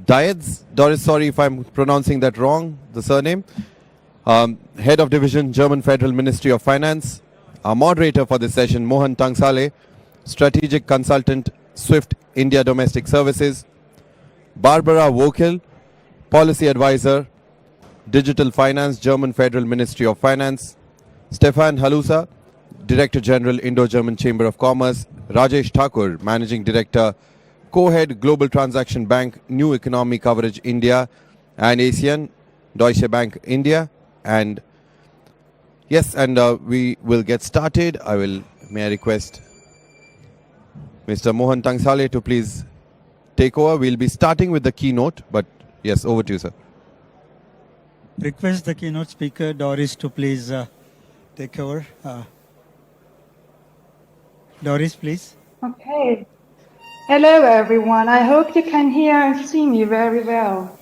Dietze, Doris, sorry if I'm pronouncing that wrong, the surname. Head of Division, German Federal Ministry of Finance. Our moderator for this session, Mohan Tanksale, Strategic Consultant, Swift India Domestic Services. Barbara Voelkl, Policy Advisor, Digital Finance, German Federal Ministry of Finance. Stefan Halusa, Director General, Indo-German Chamber of Commerce. Rajesh Thakur, Managing Director, Co-Head, Global Transaction Bank, New Economy Coverage India and ASEAN, Deutsche Bank India. And yes, and we will get started. May I request Mr. Mohan Tanksale to please take over. We'll be starting with the keynote, but yes, over to you, sir. Request the keynote speaker, Doris, to please take over. Doris, please. Okay. Hello, everyone. I hope you can hear and see me very well.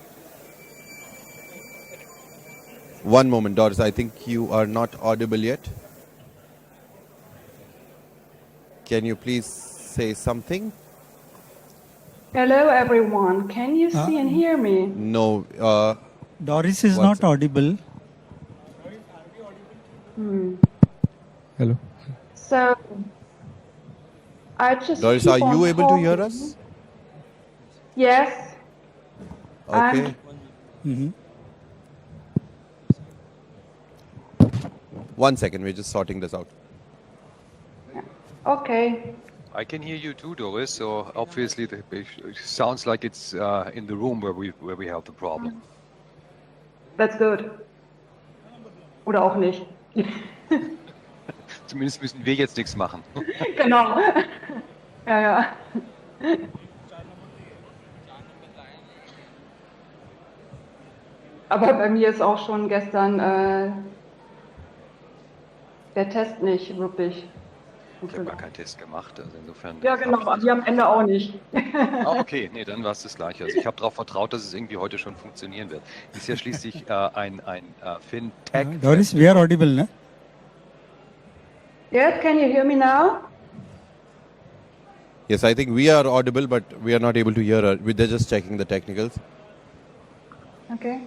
One moment, Doris. I think you are not audible yet. Can you please say something? Hello, everyone. Can you see and hear me? No. Doris is not audible. Hello. So, I just. Doris, are you able to hear us? Yes. Okay. One second, we're just sorting this out. Okay. I can hear you too, Doris. So obviously, it sounds like it's in the room where we have the problem. That's good. Oder auch nicht. Zumindest müssen wir jetzt nichts machen. Genau. Ja, ja. Aber bei mir ist auch schon gestern der Test nicht wirklich. Ich habe gar keinen Test gemacht, also insofern. Ja, genau, aber wir am Ende auch nicht. Okay, nee, dann war es das Gleiche. Also ich habe darauf vertraut, dass es irgendwie heute schon funktionieren wird. Ist ja schließlich ein Fintech. Doris, we are audible, ne? Yes, can you hear me now? Yes, I think we are audible, but we are not able to hear her. They're just checking the technicals. Okay.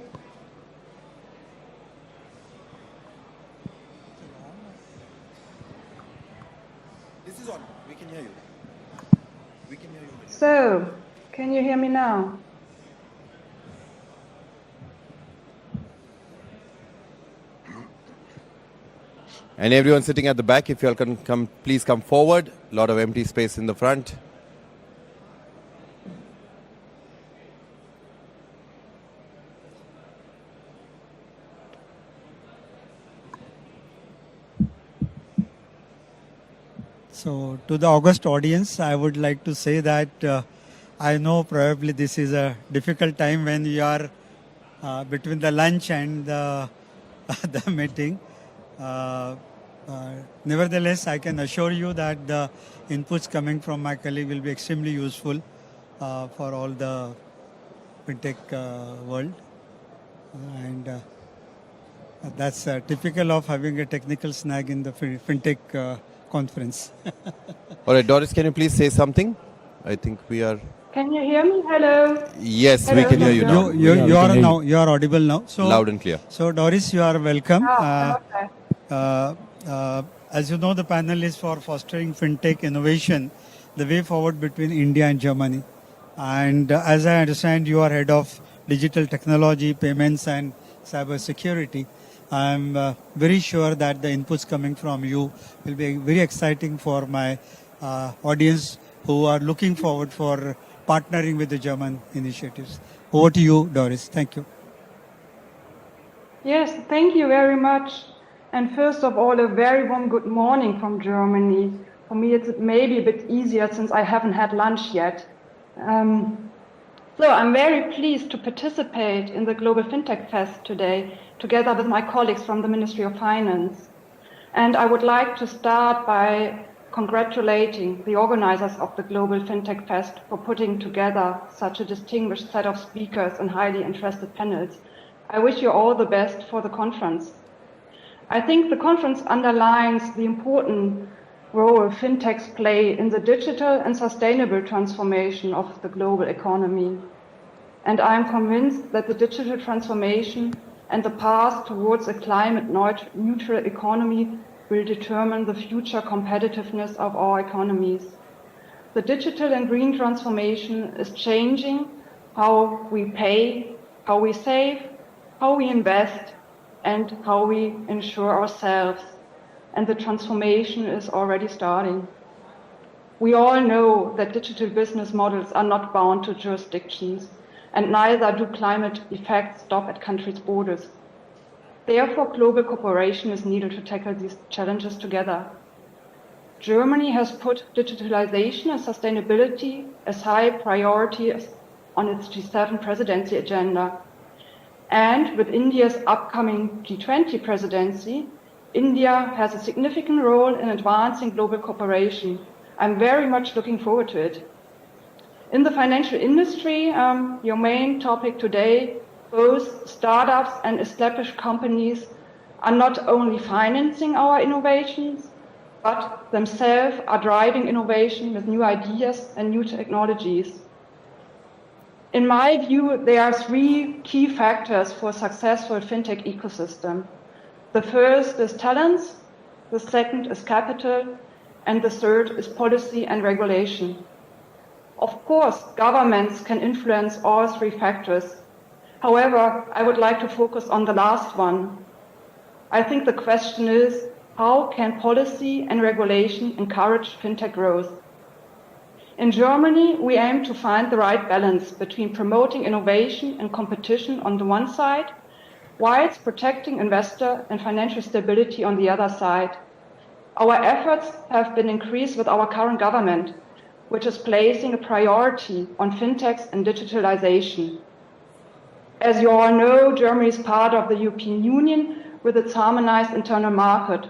This is on. We can hear you. We can hear you. So, can you hear me now? And everyone sitting at the back, if you all can come, please come forward. A lot of empty space in the front. So, to the august audience, I would like to say that I know probably this is a difficult time when you are between the lunch and the meeting. Nevertheless, I can assure you that the inputs coming from my colleague will be extremely useful for all the fintech world. And that's typical of having a technical snag in the fintech conference. All right, Doris, can you please say something? I think we are... Can you hear me? Hello? Yes, Hello, we can hear you now. You are audible now. So, loud and clear. So, Doris, you are welcome. Okay. As you know, the panel is for fostering fintech innovation, the way forward between India and Germany. And as I understand, you are head of digital technology, payments, and cyber security. I'm very sure that the inputs coming from you will be very exciting for my audience who are looking forward for partnering with the German initiatives. Over to you, Doris. Thank you. Yes, thank you very much. And first of all, a very warm good morning from Germany. For me, it's maybe a bit easier since I haven't had lunch yet. So I'm very pleased to participate in the Global Fintech Fest today, together with my colleagues from the Ministry of Finance. And I would like to start by congratulating the organizers of the Global Fintech Fest for putting together such a distinguished set of speakers and highly interested panels. I wish you all the best for the conference. I think the conference underlines the important role fintechs play in the digital and sustainable transformation of the global economy. and I am convinced that the digital transformation and the path towards a climate neutral economy will determine the future competitiveness of our economies. The digital and green transformation is changing how we pay, how we save, how we invest, and how we insure ourselves. And the transformation is already starting. We all know that digital business models are not bound to jurisdictions, and neither do climate effects stop at countries' borders. Therefore, global cooperation is needed to tackle these challenges together. Germany has put digitalization and sustainability as high priority on its G7 presidency agenda. And with India's upcoming G20 presidency, India has a significant role in advancing global cooperation. I'm very much looking forward to it. In the financial industry, your main topic today, both startups and established companies are not only financing our innovations, but themselves are driving innovation with new ideas and new technologies. In my view, there are three key factors for a successful fintech ecosystem. The first is talents, the second is capital, and the third is policy and regulation. Of course, governments can influence all three factors. However, I would like to focus on the last one. I think the question is, how can policy and regulation encourage fintech growth? In Germany, we aim to find the right balance between promoting innovation and competition on the one side, whilst protecting investor and financial stability on the other side. Our efforts have been increased with our current government, which is placing a priority on fintechs and digitalization. As you all know, Germany is part of the European Union with its harmonized internal market.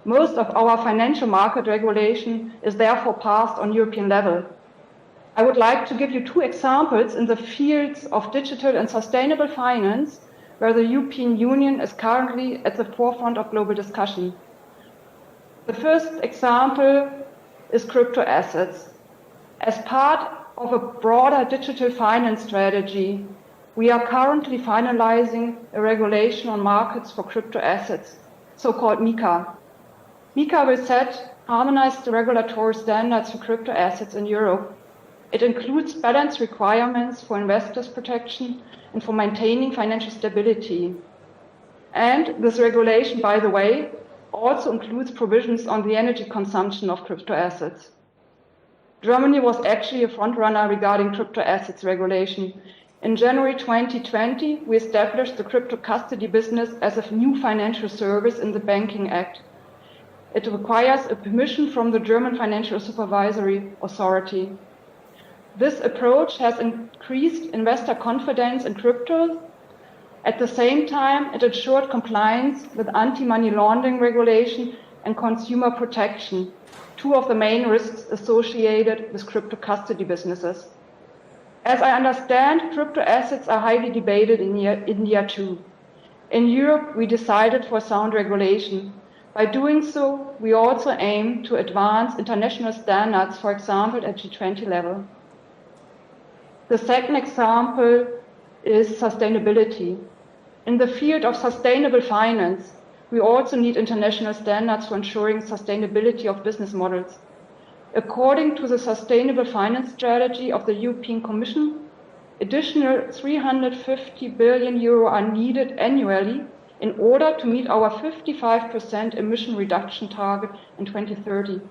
Most of our financial market regulation is therefore passed on European level. I would like to give you two examples in the fields of digital and sustainable finance, where the European Union is currently at the forefront of global discussion. The first example is crypto assets. As part of a broader digital finance strategy, we are currently finalizing a regulation on markets for crypto assets, so-called MiCA. MiCA will set harmonized regulatory standards for crypto assets in Europe. It includes balanced requirements for investors' protection and for maintaining financial stability. And this regulation, by the way, also includes provisions on the energy consumption of crypto assets. Germany was actually a frontrunner regarding crypto assets regulation. In January 2020, we established the crypto custody business as a new financial service in the Banking Act. It requires a permission from the German Financial Supervisory Authority. This approach has increased investor confidence in crypto. At the same time, it ensured compliance with anti-money laundering regulation and consumer protection, two of the main risks associated with crypto custody businesses. As I understand, crypto assets are highly debated in India too. In Europe, we decided for sound regulation. By doing so, we also aim to advance international standards, for example, at G20 level. The second example is sustainability. In the field of sustainable finance, we also need international standards for ensuring sustainability of business models. According to the Sustainable Finance Strategy of the European Commission, additional 350 billion euro are needed annually in order to meet our 55% emission reduction target in 2030.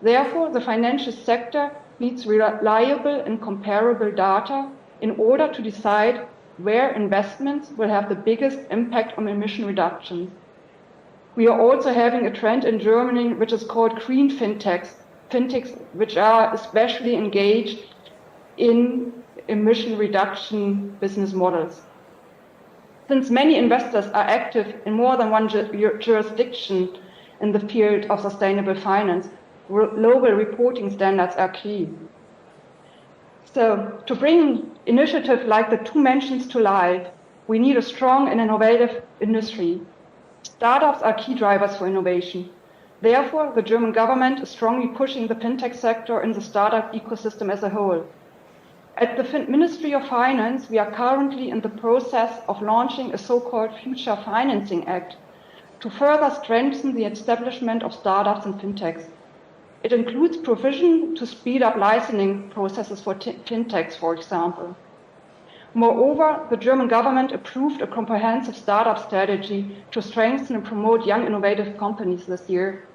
Therefore, the financial sector needs reliable and comparable data in order to decide where investments will have the biggest impact on emission reduction. We are also having a trend in Germany which is called green fintechs, which are especially engaged in emission reduction business models. Since many investors are active in more than one jurisdiction in the field of sustainable finance, global reporting standards are key. So, to bring initiatives like the two mentions to life, we need a strong and innovative industry. Startups are key drivers for innovation. Therefore, the German government is strongly pushing the fintech sector in the startup ecosystem as a whole. At At the Ministry of Finance, we are currently in the process of launching a so-called Future Financing Act to further strengthen the establishment of startups and fintechs. It includes provision to speed up licensing processes for fintechs, for example. Moreover, the German government approved a comprehensive startup strategy to strengthen and promote young innovative companies this year.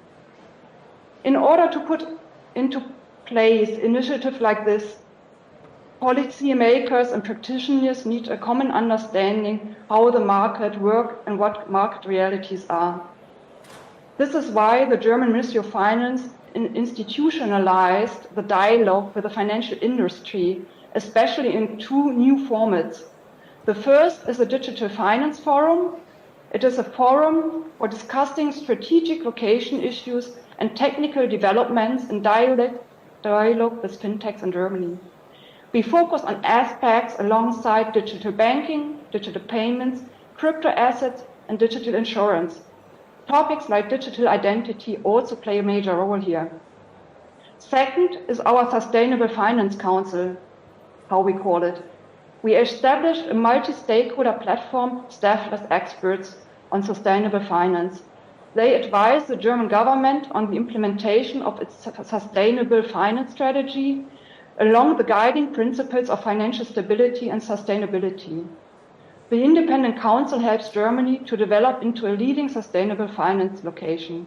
In order to put into place initiatives like this, policymakers and practitioners need a common understanding how the market works and what market realities are. This is why the German Ministry of Finance institutionalized the dialogue with the financial industry, especially in two new formats. The first is a Digital Finance Forum. It is a forum for discussing strategic location issues and technical developments in dialogue with fintechs in Germany. We focus on aspects alongside digital banking, digital payments, crypto assets, and digital insurance. Topics like digital identity also play a major role here. Second is our Sustainable Finance Council, how we call it. We established a multi-stakeholder platform staffed with experts on sustainable finance. They advise the German government on the implementation of its sustainable finance strategy along the guiding principles of financial stability and sustainability. The independent council helps Germany to develop into a leading sustainable finance location.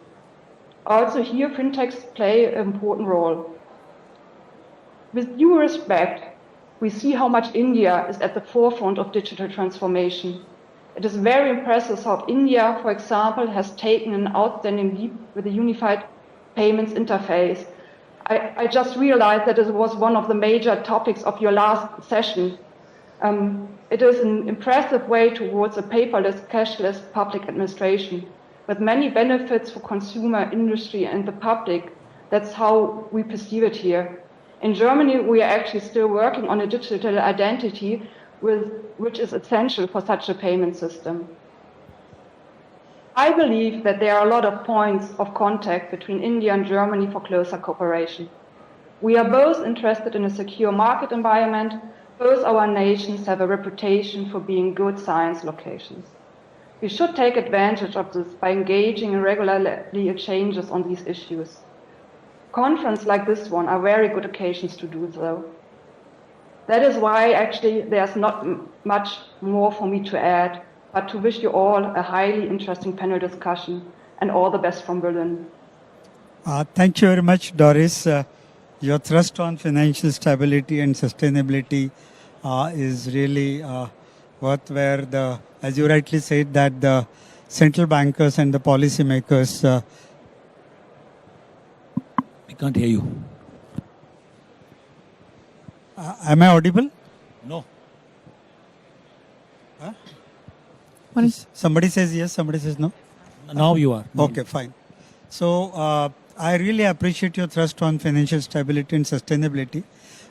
Also here, fintechs play an important role. With due respect, we see how much India is at the forefront of digital transformation. It is very impressive how India, for example, has taken an outstanding leap with the unified payments interface. I just realized that it was one of the major topics of your last session. It is an impressive way towards a paperless, cashless public administration with many benefits for consumer, industry, and the public. That's how we perceive it here. In Germany, we are actually still working on a digital identity which is essential for such a payment system. I believe that there are a lot of points of contact between India and Germany for closer cooperation. We are both interested in a secure market environment. Both our nations have a reputation for being good science locations. We should take advantage of this by engaging in regularly exchanges on these issues. Conferences like this one are very good occasions to do so. That is why actually there's not much more for me to add, but to wish you all a highly interesting panel discussion and all the best from Berlin. Thank you very much, Doris. Your thrust on financial stability and sustainability is really worth where as you rightly said, that the central bankers and the policy makers. I can't hear you. Am I audible? No. Huh? Somebody says yes, somebody says no. Now you are. Okay, fine. So I really appreciate your thrust on financial stability and sustainability.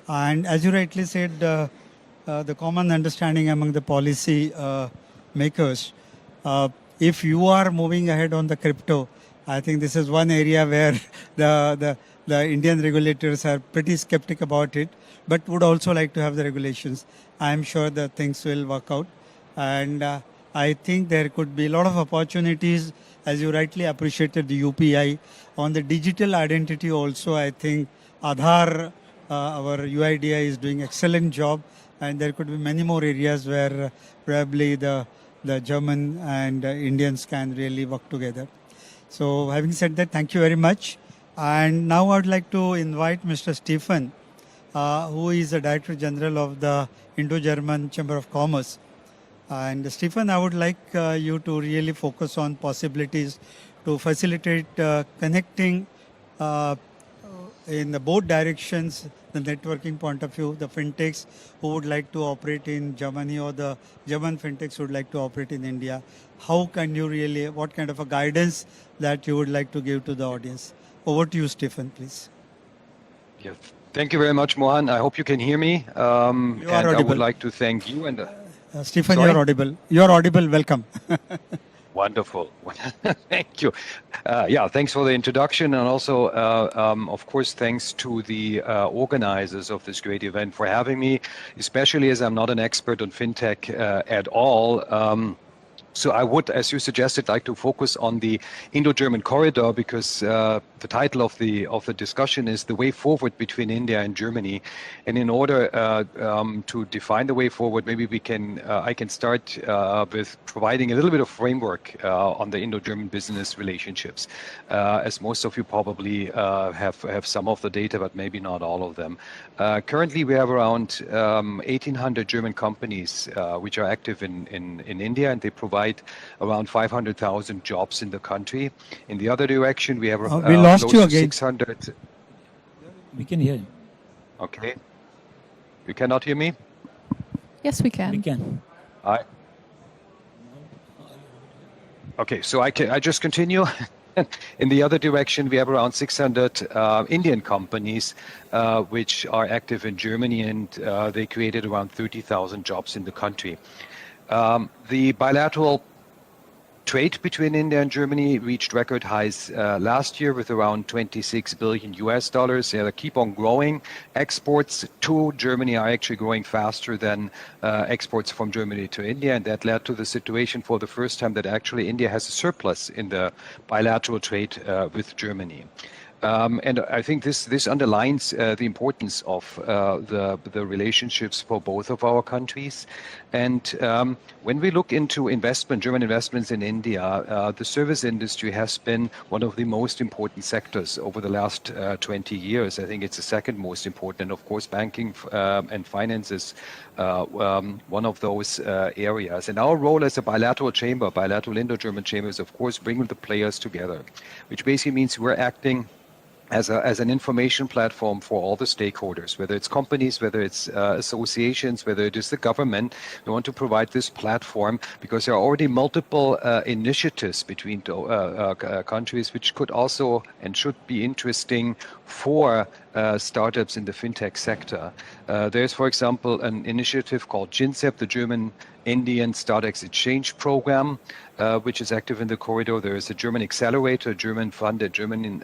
And as you rightly said, the common understanding among the policy makers, if you are moving ahead on the crypto, I think this is one area where the Indian regulators are pretty skeptic about it, but would also like to have the regulations. I am sure that things will work out. And I think there could be a lot of opportunities, as you rightly appreciated the UPI. On the digital identity also, I think Aadhaar, our UIDI is doing excellent job, and there could be many more areas where probably the German and Indians can really work together. So having said that, thank you very much. And now I would like to invite Mr. Stefan, who is the Director General of the Indo-German Chamber of Commerce. And Stefan, I would like you to really focus on possibilities to facilitate connecting in the both directions, the networking point of view, the fintechs who would like to operate in Germany or the German fintechs who would like to operate in India. How can you really, what kind of a guidance that you would like to give to the audience? Over to you, Stefan, please. Yes. Thank you very much, Mohan. I hope you can hear me. You are and audible. I would like to thank you and Stefan, Sorry? you're audible. You're audible. Welcome. Wonderful. Thank you. Yeah, thanks for the introduction. And also, of course, thanks to the organizers of this great event for having me, especially as I'm not an expert on fintech at all. So I would, as you suggested, like to focus on the Indo-German corridor because the title of the discussion is the way forward between India and Germany. And in order to define the way forward, maybe I can start with providing a little bit of framework on the Indo-German business relationships, as most of you probably have some of the data, but maybe not all of them. Currently, we have around 1,800 German companies which are active in India, and they provide around 500,000 jobs in the country. In the other direction, we have we lost you again. 600. We can hear you. Okay. You cannot hear me? Yes, we can. We can. Okay, so I just continue. In the other direction, we have around 600 Indian companies which are active in Germany, and they created around 30,000 jobs in the country. The bilateral trade between India and Germany reached record highs last year with around 26 billion US dollars. They keep on growing. Exports to Germany are actually growing faster than exports from Germany to India, and that led to the situation for the first time that actually India has a surplus in the bilateral trade with Germany. And I think this underlines the importance of the relationships for both of our countries. And when we look into German investments in India, the service industry has been one of the most important sectors over the last 20 years. I think it's the second most important. And of course, banking and finance is one of those areas. And our role as a bilateral Indo-German chamber is, of course, bringing the players together, which basically means we're acting as an information platform for all the stakeholders, whether it's companies, whether it's associations, whether it is the government. We want to provide this platform because there are already multiple initiatives between countries which could also and should be interesting for startups in the fintech sector. There's, for example, an initiative called GFF, the German Indian Startup Exchange Program, which is active in the corridor. There is a German Accelerator, German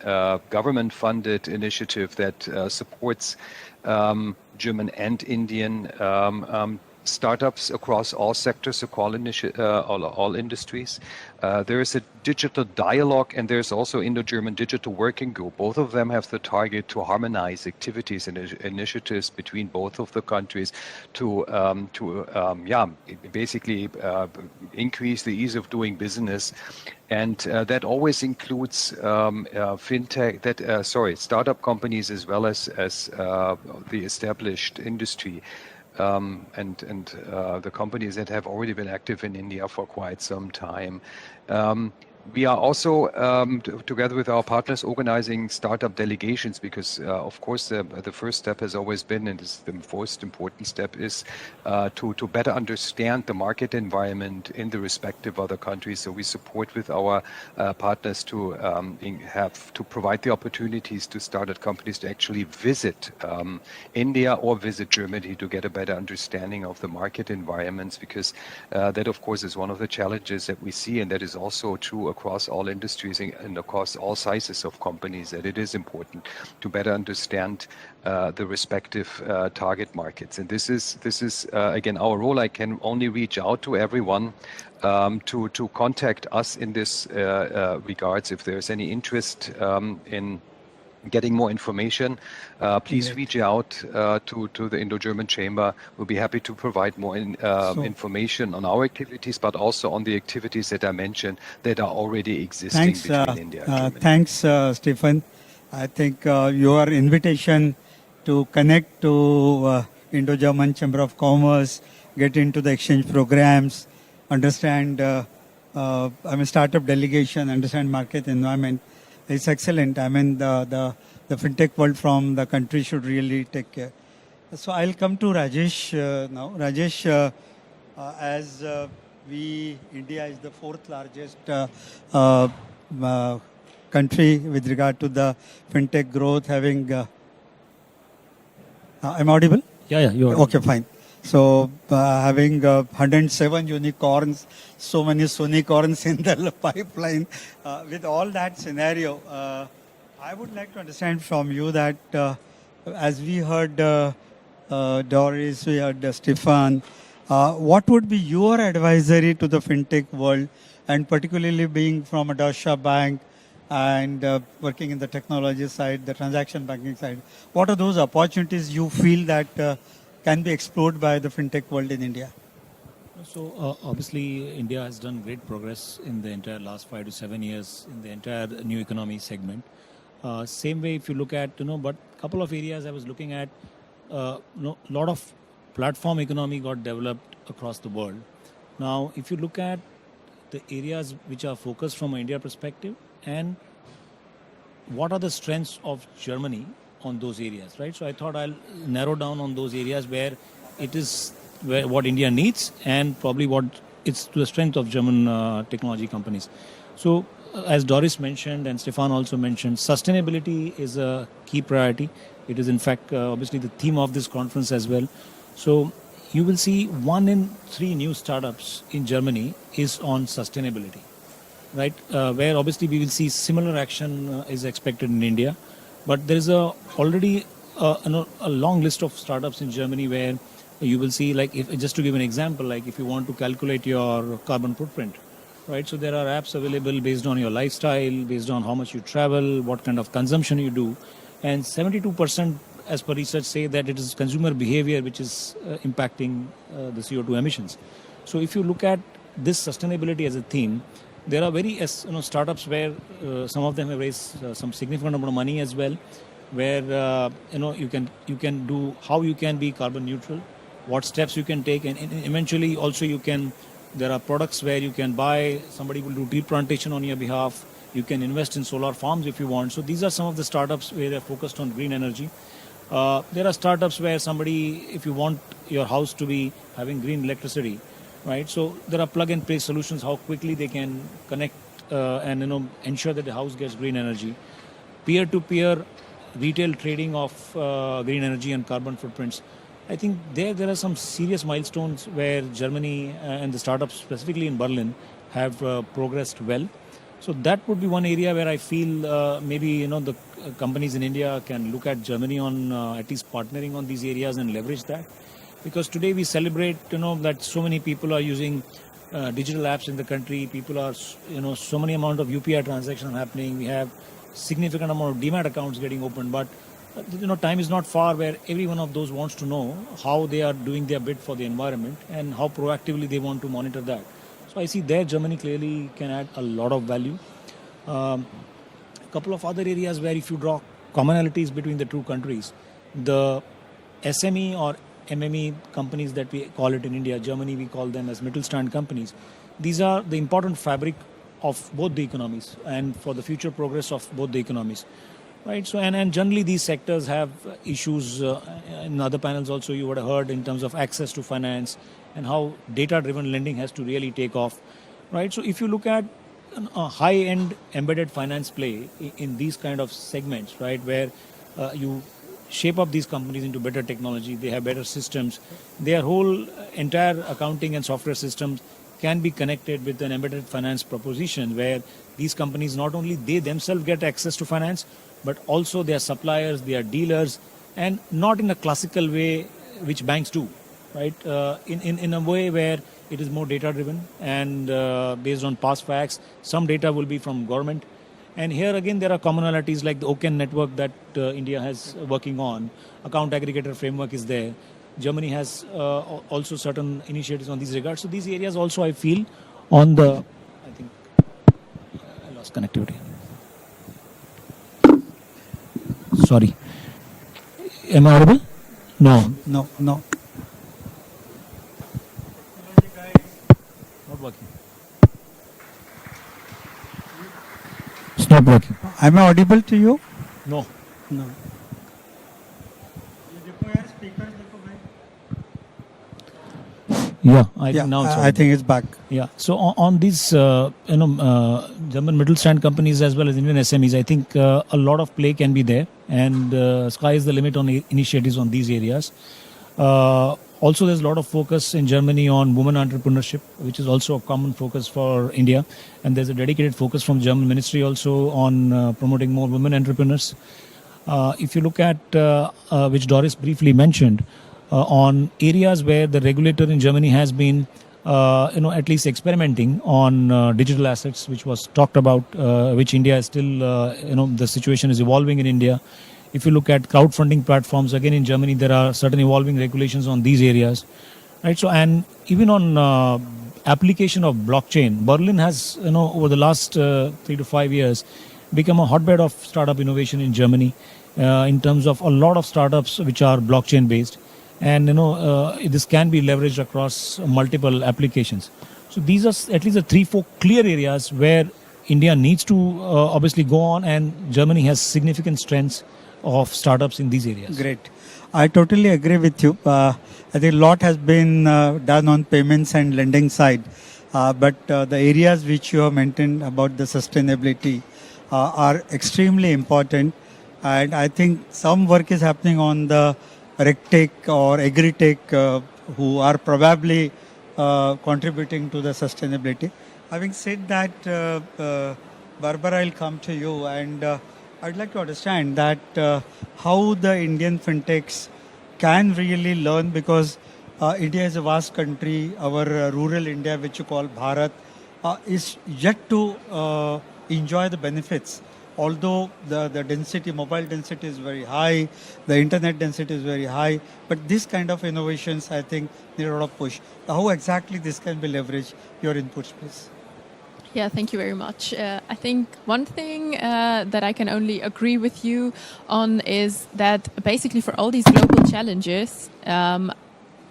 government-funded initiative that supports German and Indian startups across all sectors, all industries. There is a digital dialogue, and there's also Indo-German Digital Working Group. Both of them have the target to harmonize activities and initiatives between both of the countries to basically increase the ease of doing business. And that always includes startup companies as well as the established industry. And the companies that have already been active in India for quite some time. We are also, together with our partners, organizing startup delegations because, of course, the first step has always been, and is the most important step, is to better understand the market environment in the respective other countries. So we support with our partners to provide the opportunities to startup companies to actually visit India or visit Germany to get a better understanding of the market environments, because that, of course, is one of the challenges that we see, and that is also true across all industries and across all sizes of companies, that it is important to better understand the respective target markets. And this is again our role. I can only reach out to everyone to contact us in this regards. If there's any interest in getting more information, please reach out to the Indo-German Chamber. We'll be happy to provide more information on our activities, but also on the activities that I mentioned that are already existing between India and Germany. Thanks, Stefan. I think your invitation to connect to Indo-German Chamber of Commerce, get into the exchange programs, understand startup delegation, understand market environment, it's excellent. I mean, the fintech world from the country should really take care. So I'll come to Rajesh now. Rajesh, as India is the fourth largest country with regard to the fintech growth, having. I'm audible? Yeah, you are. Okay, fine. So having 107 unicorns, so many sonicorns in the pipeline, with all that scenario, I would like to understand from you that as we heard Doris, we heard Stefan, what would be your advisory to the fintech world, and particularly being from a Deutsche Bank and working in the technology side, the transaction banking side? What are those opportunities you feel that can be explored by the fintech world in India? So obviously, India has done great progress in the entire last 5 to 7 years in the entire new economy segment. Same way, if you look at, but a couple of areas I was looking at, lot of platform economy got developed across the world. Now, if you look at the areas which are focused from an India perspective, and what are the strengths of Germany on those areas, right? So I thought I'll narrow down on those areas where it is what India needs and probably what it's to the strength of German technology companies. So as Doris mentioned and Stefan also mentioned, sustainability is a key priority. It is in fact obviously the theme of this conference as well. So you will see 1 in 3 new startups in Germany is on sustainability, right? Where obviously we will see similar action is expected in India. But there is already a long list of startups in Germany where you will see, like, if just to give an example, like if you want to calculate your carbon footprint, right? So there are apps available based on your lifestyle, based on how much you travel, what kind of consumption you do. And 72%, as per research, say that it is consumer behavior which is impacting the CO2 emissions. So if you look at this sustainability as a theme, there are very startups where some of them have raised some significant amount of money as well, where you can do how you can be carbon neutral, what steps you can take, and eventually also there are products where you can buy, somebody will do tree plantation on your behalf, you can invest in solar farms if you want. So these are some of the startups where they're focused on green energy. There are startups where if you want your house to be having green electricity, right? So there are plug-and-play solutions, how quickly they can connect and ensure that the house gets green energy. Peer-to-peer retail trading of green energy and carbon footprints. I think there are some serious milestones where Germany and the startups, specifically in Berlin, have progressed well. So that would be one area where I feel maybe the companies in India can look at Germany on at least partnering on these areas and leverage that. Because today we celebrate, that so many people are using digital apps in the country. People are, so many amount of UPI transactions happening. We have significant amount of demat accounts getting opened. But, time is not far where every one of those wants to know how they are doing their bit for the environment and how proactively they want to monitor that. So I see there Germany clearly can add a lot of value. A couple of other areas where if you draw commonalities between the two countries, the SME or MME companies that we call it in India, Germany we call them as Mittelstand companies. These are the important fabric of both the economies and for the future progress of both the economies, right? So and generally these sectors have issues in other panels also you would have heard in terms of access to finance and how data-driven lending has to really take off, right? So if you look at a high-end embedded finance play in these kind of segments, right, where you shape up these companies into better technology, they have better systems, their whole entire accounting and software systems can be connected with an embedded finance proposition where these companies, not only they themselves get access to finance, but also their suppliers, their dealers, and not in a classical way which banks do, right? In a way where it is more data-driven and based on past facts. Some data will be from government. And here again, there are commonalities like the OCEN network that India has working on. Account aggregator framework is there. Germany has also certain initiatives on these regards. So these areas also I feel on the, I think I lost connectivity. Sorry. Am I audible? No. No. Not working. It's not working. Am I audible to you? No. No. Yeah, I think now it's I think it's back. Yeah. So on these, German Mittelstand companies as well as Indian SMEs, I think a lot of play can be there, and sky is the limit on initiatives on these areas. Also, there's a lot of focus in Germany on women entrepreneurship, which is also a common focus for India. And there's a dedicated focus from German ministry also on promoting more women entrepreneurs. If you look at, which Doris briefly mentioned, on areas where the regulator in Germany has been, at least experimenting on digital assets, which was talked about, which India is still, the situation is evolving in India. If you look at crowdfunding platforms, again in Germany, there are certain evolving regulations on these areas, right? So, and even on application of blockchain, Berlin has, over the last 3 to 5 years, become a hotbed of startup innovation in Germany, in terms of a lot of startups which are blockchain based, and this can be leveraged across multiple applications. So these are at least the 3-4 clear areas where India needs to obviously go on, and Germany has significant strengths of startups in these areas. Great. I totally agree with you. I think a lot has been done on payments and lending side, but the areas which you have mentioned about the sustainability are extremely important, and I think some work is happening on the RegTech or AgriTech who are probably contributing to the sustainability. Having said that, Barbara, I'll come to you, and I'd like to understand that how the Indian fintechs can really learn, because India is a vast country. Our rural India, which you call Bharat, is yet to enjoy the benefits. Although the density, mobile density is very high, the internet density is very high, but this kind of innovations, I think, need a lot of push. How exactly this can be leveraged? Your inputs, please. Yeah, thank you very much. I think one thing that I can only agree with you on is that basically for all these global challenges,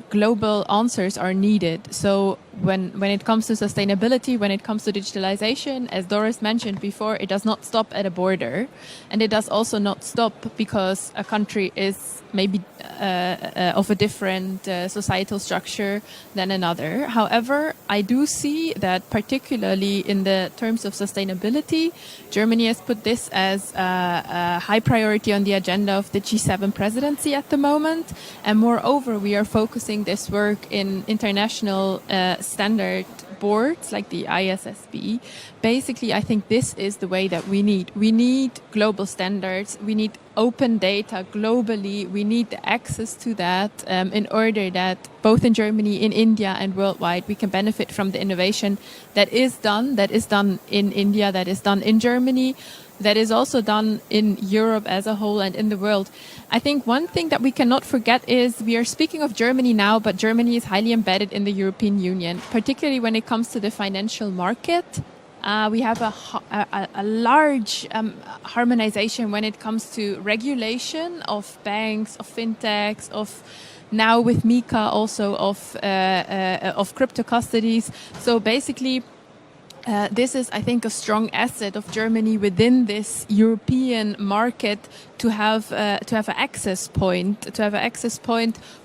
global answers are needed. So when it comes to sustainability, when it comes to digitalization, as Doris mentioned before, it does not stop at a border. And it does also not stop because a country is maybe of a different societal structure than another. However, I do see that particularly in the terms of sustainability, Germany has put this as a high priority on the agenda of the G7 presidency at the moment. And moreover, we are focusing this work in international standard boards like the ISSB. Basically, I think this is the way that we need. We need global standards. We need open data globally. We need the access to that in order that both in Germany, in India and worldwide, we can benefit from the innovation that is done in India, that is done in Germany, that is also done in Europe as a whole and in the world. I think one thing that we cannot forget is we are speaking of Germany now, but Germany is highly embedded in the European Union, particularly when it comes to the financial market. We have a large harmonization when it comes to regulation of banks, of fintechs, of now with MiCA also of crypto custodies. So basically, this is, I think, a strong asset of Germany within this European market to have an access point,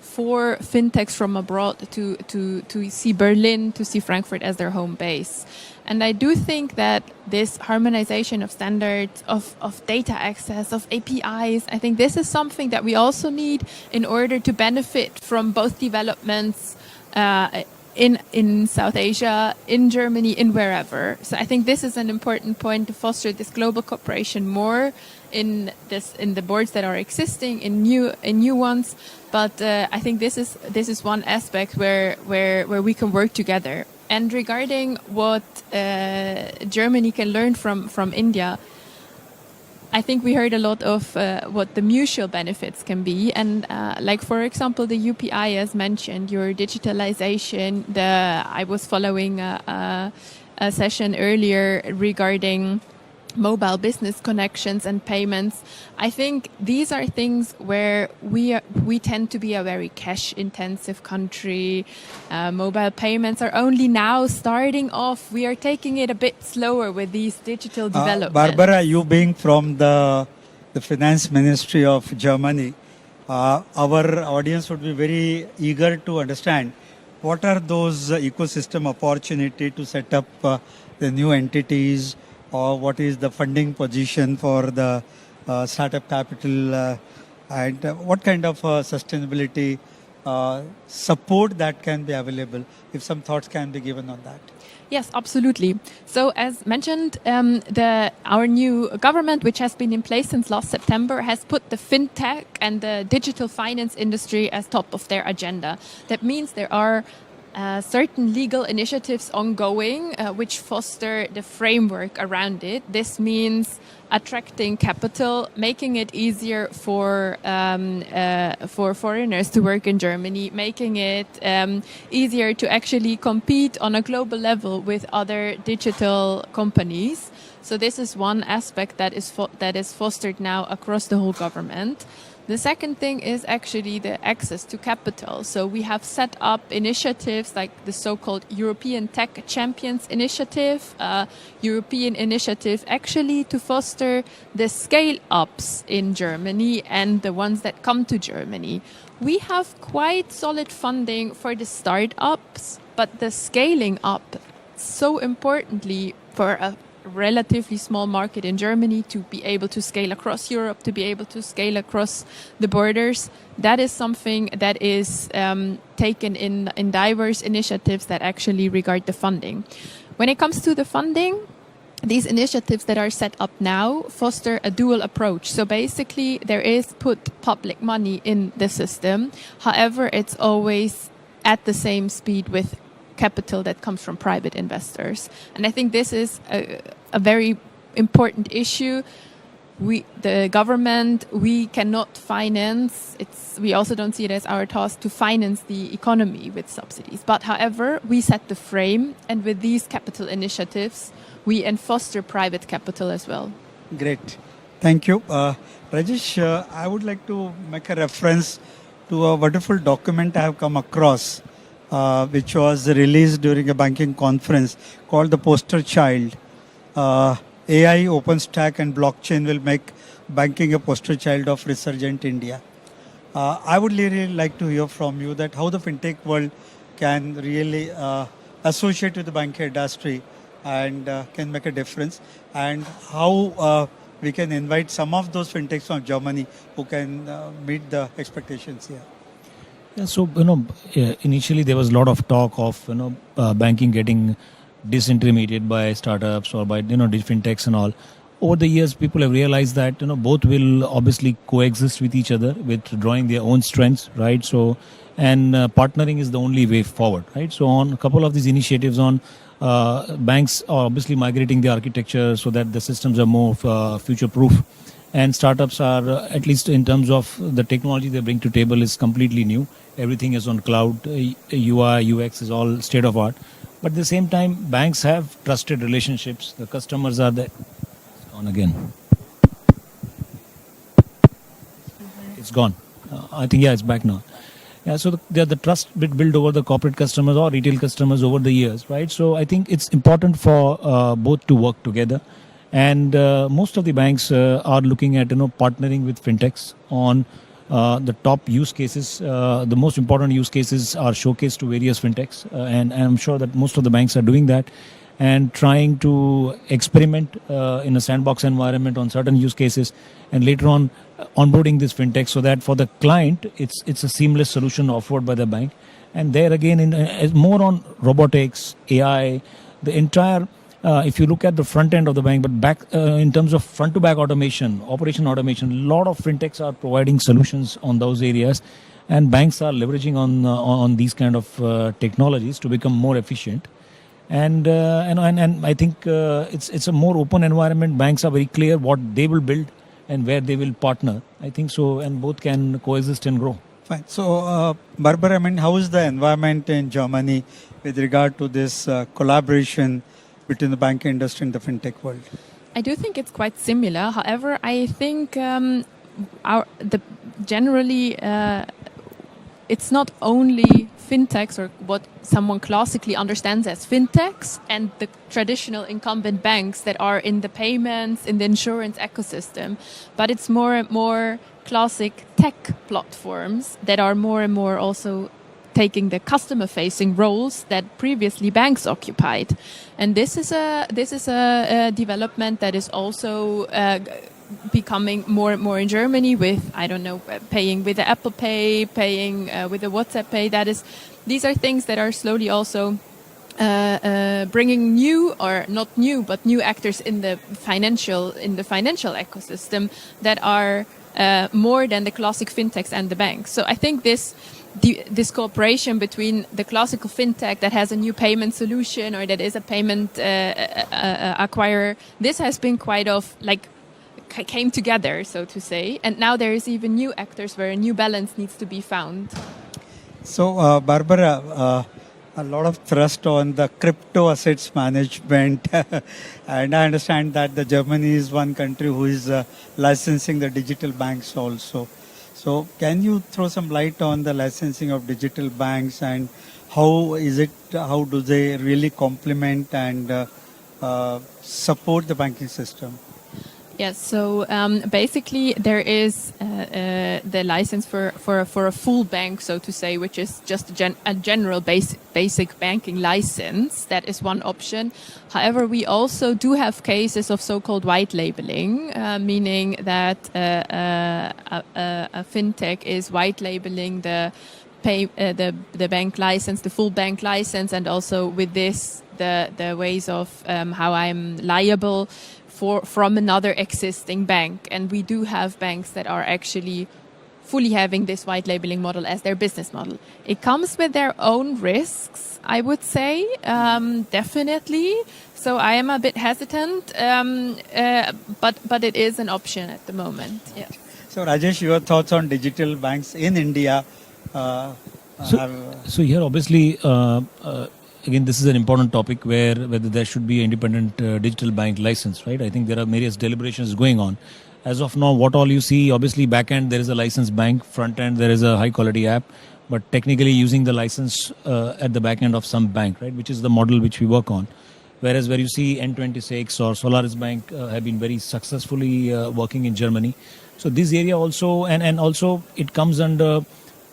for fintechs from abroad to see Berlin, to see Frankfurt as their home base. And I do think that this harmonization of standards, of data access, of APIs, I think this is something that we also need in order to benefit from both developments in South Asia, in Germany, in wherever. So I think this is an important point to foster this global cooperation more in the boards that are existing, in new ones. But I think this is one aspect where we can work together. And regarding what Germany can learn from India, I think we heard a lot of what the mutual benefits can be. And like, for example, the UPI, as mentioned, your digitalization, I was following a session earlier regarding mobile business connections and payments. I think these are things where we tend to be a very cash-intensive country. Mobile payments are only now starting off. We are taking it a bit slower with these digital developments. Barbara, you being from the finance ministry of Germany, our audience would be very eager to understand what are those ecosystem opportunity to set up the new entities, or what is the funding position for the startup capital, and what kind of sustainability support that can be available, if some thoughts can be given on that. Yes, absolutely. So as mentioned, our new government, which has been in place since last September, has put the fintech and the digital finance industry as top of their agenda. That means there are certain legal initiatives ongoing which foster the framework around it. This means attracting capital, making it easier for foreigners to work in Germany, making it easier to actually compete on a global level with other digital companies. So this is one aspect that is fostered now across the whole government. The second thing is actually the access to capital. So we have set up initiatives like the so-called European Tech Champions Initiative, European initiative actually to foster the scale-ups in Germany and the ones that come to Germany. We have quite solid funding for the startups, but the scaling up, so importantly for a relatively small market in Germany to be able to scale across Europe, to be able to scale across the borders. That is something that is taken in diverse initiatives that actually regard the funding. When it comes to the funding, these initiatives that are set up now foster a dual approach. So basically there is put public money in the system. However, it's always at the same speed with capital that comes from private investors. And I think this is a very important issue. The government, we cannot finance, we also don't see it as our task to finance the economy with subsidies. But however, we set the frame, and with these capital initiatives, we foster private capital as well. Great. Thank you. Rajesh, I would like to make a reference to a wonderful document I have come across, which was released during a banking conference called the Poster Child. AI, OpenStack and blockchain will make banking a poster child of resurgent India. I would really like to hear from you that how the fintech world can really associate with the banking industry and can make a difference, and how we can invite some of those fintechs from Germany who can meet the expectations here. Yeah, so initially there was a lot of talk of banking getting disintermediated by startups or by fintechs and all. Over the years, people have realized that both will obviously coexist with each other, with drawing their own strengths, right? So, and partnering is the only way forward, right? So, on a couple of these initiatives on banks are obviously migrating the architecture so that the systems are more future-proof. And startups are, at least in terms of the technology they bring to table, is completely new. Everything is on cloud. UI, UX is all state of art. But at the same time, banks have trusted relationships. The customers are there. It's gone again. It's gone. I think, it's back now. Yeah, so the trust built over the corporate customers or retail customers over the years, right? So I think it's important for both to work together. And most of the banks are looking at partnering with fintechs on the top use cases. The most important use cases are showcased to various fintechs, and I'm sure that most of the banks are doing that and trying to experiment in a sandbox environment on certain use cases, and later on onboarding this fintech so that for the client it's a seamless solution offered by the bank. And there again, more on robotics, AI, the entire. If you look at the front end of the bank, but back in terms of front to back automation, operation automation, a lot of fintechs are providing solutions on those areas, and banks are leveraging on these kind of technologies to become more efficient. And I think it's a more open environment. Banks are very clear what they will build and where they will partner. I think so, and both can coexist and grow. Fine. So, Barbara, how is the environment in Germany with regard to this collaboration between the banking industry and the fintech world? I do think it's quite similar. However, I think generally it's not only fintechs or what someone classically understands as fintechs and the traditional incumbent banks that are in the payments, in the insurance ecosystem, but it's more and more classic tech platforms that are more and more also taking the customer-facing roles that previously banks occupied. And this is a development that is also becoming more and more in Germany with, I don't know, paying with the Apple Pay, paying with the WhatsApp Pay. These are things that are slowly also bringing new, or not new, but new actors in the financial ecosystem that are more than the classic fintechs and the banks. So I think this cooperation between the classical fintech that has a new payment solution or that is a payment acquirer, this has been quite came together, so to say, and now there is even new actors where a new balance needs to be found. So, Barbara, a lot of thrust on the crypto assets management, and I understand that the Germany is one country who is licensing the digital banks also. So, can you throw some light on the licensing of digital banks and how do they really complement and support the banking system? Yes, so basically there is the license for a full bank, so to say, which is just a general basic banking license. That is one option. However, we also do have cases of so-called white labeling, meaning that a fintech is white labeling the bank license, the full bank license, and also with this the ways of how I'm liable from another existing bank. And we do have banks that are actually fully having this white labeling model as their business model. It comes with their own risks, I would say, definitely. So I am a bit hesitant, but it is an option at the moment. Yeah. So Rajesh, your thoughts on digital banks in India? So here, obviously, again, this is an important topic whether there should be an independent digital bank license, right? I think there are various deliberations going on. As of now, what all you see, obviously, back end there is a licensed bank, front end there is a high quality app, but technically using the license at the back end of some bank, right? Which is the model which we work on. Whereas where you see N26 or Solaris Bank have been very successfully working in Germany. So this area also, and also it comes under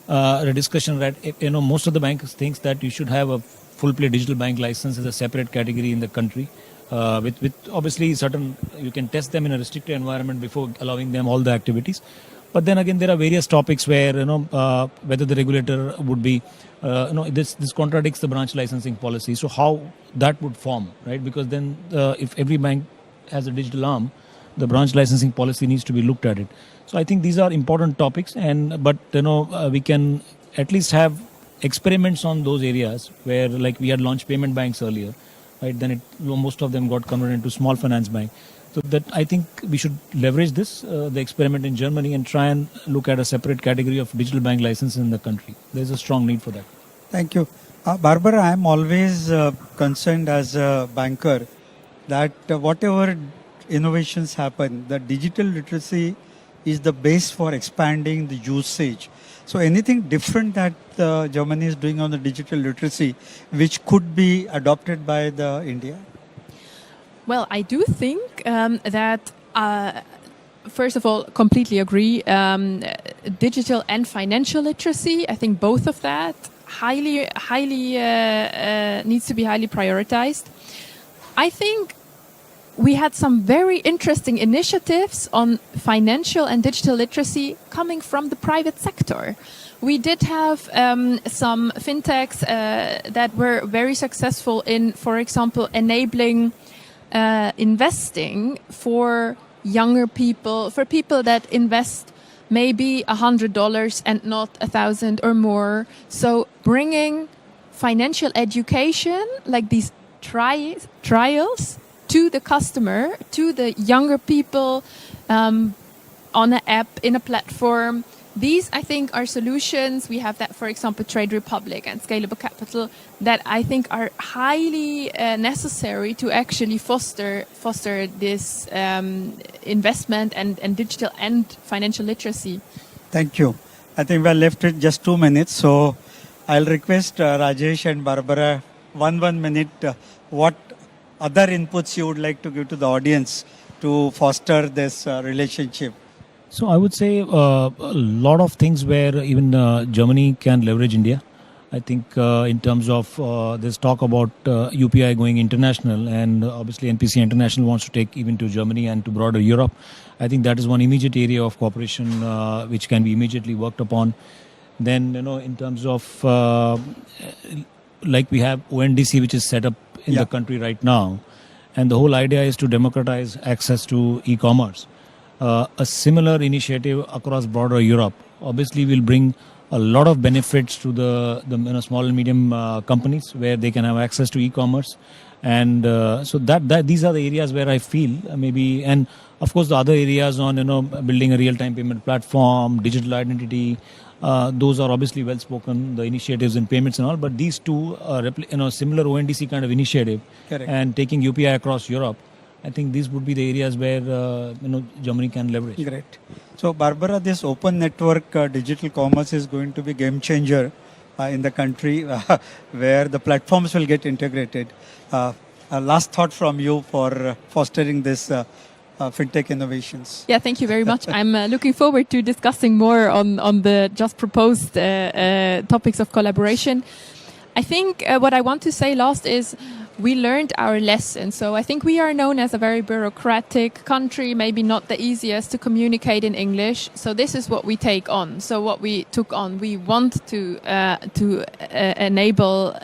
a discussion that most of the banks thinks that you should have a full play digital bank license as a separate category in the country. With obviously certain, you can test them in a restricted environment before allowing them all the activities. But then again, there are various topics where whether the regulator would be this contradicts the branch licensing policy. So how that would form, right? Because then if every bank has a digital arm, the branch licensing policy needs to be looked at it. So I think these are important topics, but we can at least have experiments on those areas where, like, we had launched payment banks earlier, right? Then most of them got converted into small finance bank. So that I think we should leverage this, the experiment in Germany, and try and look at a separate category of digital bank licenses in the country. There's a strong need for that. Thank you. Barbara, I'm always concerned as a banker that whatever innovations happen, the digital literacy is the base for expanding the usage. So anything different that Germany is doing on the digital literacy, which could be adopted by India? Well, I do think that, first of all, completely agree. Digital and financial literacy, I think both of that highly needs to be highly prioritized. I think we had some very interesting initiatives on financial and digital literacy coming from the private sector. We did have some fintechs that were very successful in, for example, enabling investing for younger people, for people that invest maybe $100 and not $1,000 or more. So bringing financial education, like these trials, to the customer, to the younger people, on an app, in a platform. These, I think, are solutions. We have that, for example, Trade Republic and Scalable Capital, that I think are highly necessary to actually foster this investment and digital and financial literacy. Thank you. I think we're left with just 2 minutes, so I'll request Rajesh and Barbara, one minute, what other inputs you would like to give to the audience to foster this relationship? So I would say a lot of things where even Germany can leverage India. I think in terms of this talk about UPI going international, and obviously NPC International wants to take even to Germany and to broader Europe. I think that is one immediate area of cooperation which can be immediately worked upon. Then, in terms of like we have ONDC, which is set up in the country right now, and the whole idea is to democratize access to e-commerce. A similar initiative across broader Europe obviously will bring a lot of benefits to the small and medium companies where they can have access to e-commerce, and so that these are the areas where I feel maybe, and of course the other areas on building a real-time payment platform, digital identity. Those are obviously well spoken, the initiatives in payments and all, but these two similar ONDC kind of initiative. Correct. And taking UPI across Europe, I think these would be the areas where Germany can leverage. Great. So Barbara, this open network digital commerce is going to be game changer in the country where the platforms will get integrated. A last thought from you for fostering this fintech innovations. Yeah, thank you very much. I'm looking forward to discussing more on the just proposed topics of collaboration. I think what I want to say last is we learned our lesson. So I think we are known as a very bureaucratic country, maybe not the easiest to communicate in English. So this is what we take on. So what we took on, we want to enable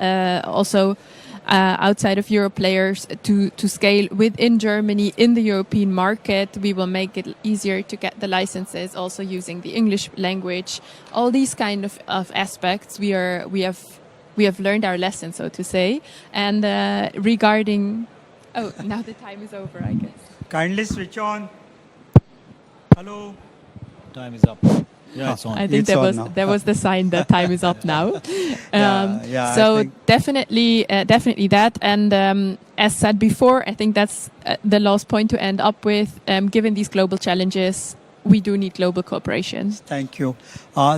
also outside of Europe players to scale within Germany in the European market. We will make it easier to get the licenses, also using the English language. All these kind of aspects we have learned our lesson, so to say. And regarding, now the time is over, I guess. Kindly switch on. Hello. Time is up. Yeah, it's on. I think there was the sign that time is up now. So definitely that. And as said before, I think that's the last point to end up with. Given these global challenges, we do need global cooperation. Thank you.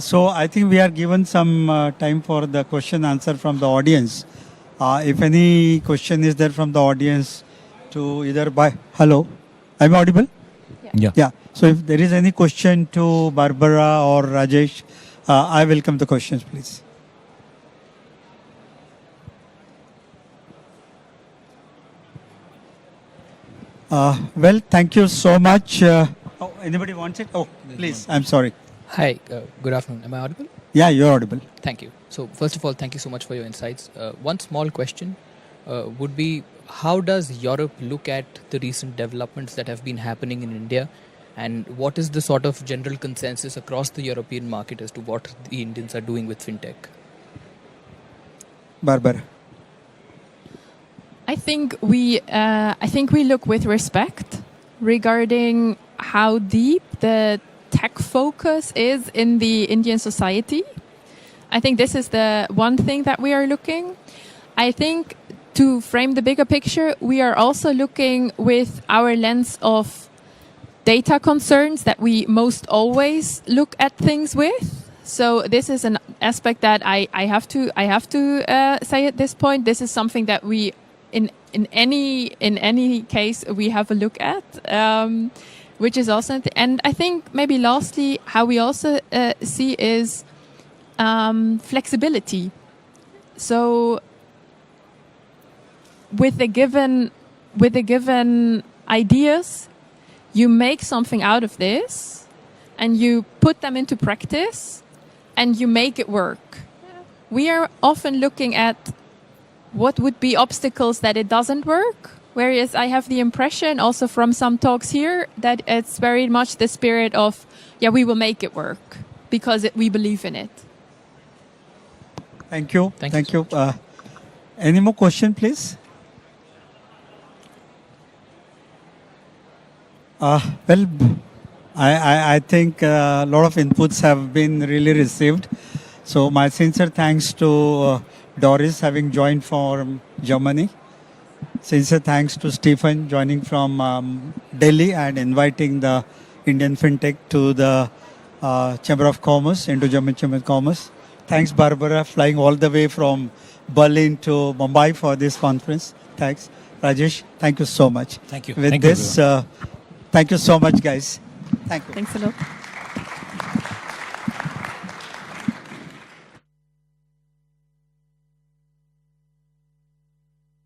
So I think we are given some time for the question answer from the audience. If any question is there from the audience, to either hello, I'm audible? Yeah. So if there is any question to Barbara or Rajesh, I welcome the questions, please. Well, thank you so much. Anybody wants it? Oh, please. I'm sorry. Hi, good afternoon. Am I audible? Yeah, you're audible. Thank you. So first of all, thank you so much for your insights. One small question would be, how does Europe look at the recent developments that have been happening in India? And what is the sort of general consensus across the European market as to what the Indians are doing with fintech? Barbara. I think we look with respect regarding how deep the tech focus is in the Indian society. I think this is the one thing that we are looking. I think to frame the bigger picture, we are also looking with our lens of data concerns that we most always look at things with. So this is an aspect that I have to say at this point. This is something that we in any case we have a look at, which is also. And I think maybe lastly, how we also see is flexibility. So with the given ideas, you make something out of this and you put them into practice and you make it work. We are often looking at what would be obstacles that it doesn't work, whereas I have the impression also from some talks here that it's very much the spirit of, we will make it work because we believe in it. Thank you. Thank you. Any more question, please? Well, I think a lot of inputs have been really received. So my sincere thanks to Doris having joined from Germany. Sincere thanks to Stefan joining from Delhi and inviting the Indian FinTech to the Chamber of Commerce, Indo-German Chamber of Commerce. Thanks, Barbara, flying all the way from Berlin to Mumbai for this conference. Thanks. Rajesh, thank you so much. Thank you. With Thank this, you, thank you so much, guys. Thank you. Thanks a lot.